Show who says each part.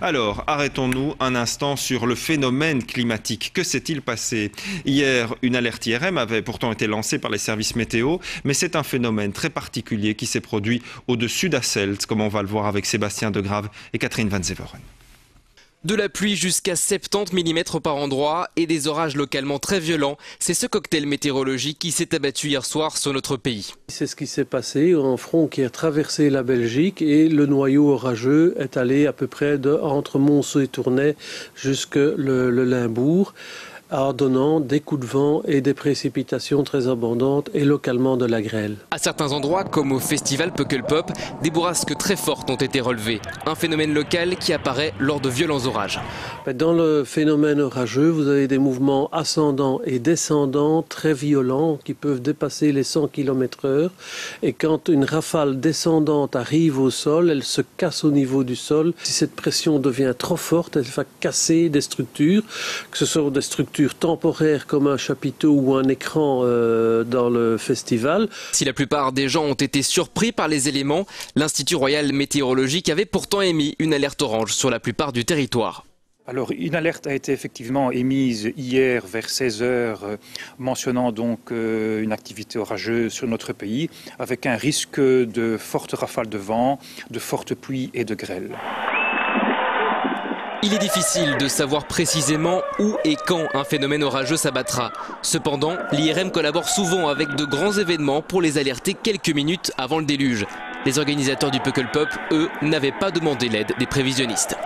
Speaker 1: Alors, arrêtons-nous un instant sur le phénomène climatique. Que s'est-il passé? Hier, une alerte IRM avait pourtant été lancée par les services météo, mais c'est un phénomène très particulier qui s'est produit au-dessus d'Asselt, comme on va le voir avec Sébastien Degrave et Catherine Van Zeveren.
Speaker 2: De la pluie jusqu'à 70 mm par endroit et des orages localement très violents. C'est ce cocktail météorologique qui s'est abattu hier soir sur notre pays.
Speaker 3: C'est ce qui s'est passé, un front qui a traversé la Belgique et le noyau orageux est allé à peu près entre Monceau et Tournai jusque le Limbourg, en donnant des coups de vent et des précipitations très abondantes et localement de la grêle.
Speaker 2: À certains endroits, comme au festival Pukkelpop, des bourrasques très fortes ont été relevées. Un phénomène local qui apparaît lors de violents orages.
Speaker 3: Dans le phénomène orageux, vous avez des mouvements ascendants et descendants très violents qui peuvent dépasser les 100 km/h. Et quand une rafale descendante arrive au sol, elle se casse au niveau du sol. Si cette pression devient trop forte, elle va casser des structures, que ce soit des structures temporaire comme un chapiteau ou un écran dans le festival.
Speaker 2: Si la plupart des gens ont été surpris par les éléments, l'Institut royal météorologique avait pourtant émis une alerte orange sur la plupart du territoire.
Speaker 4: Alors, une alerte a été effectivement émise hier vers 16 h, mentionnant donc une activité orageuse sur notre pays, avec un risque de fortes rafales de vent, de fortes pluies et de grêle.
Speaker 2: Il est difficile de savoir précisément où et quand un phénomène orageux s'abattra. Cependant, l'IRM collabore souvent avec de grands événements pour les alerter quelques minutes avant le déluge. Les organisateurs du Pukkelpop, eux, n'avaient pas demandé l'aide des prévisionnistes.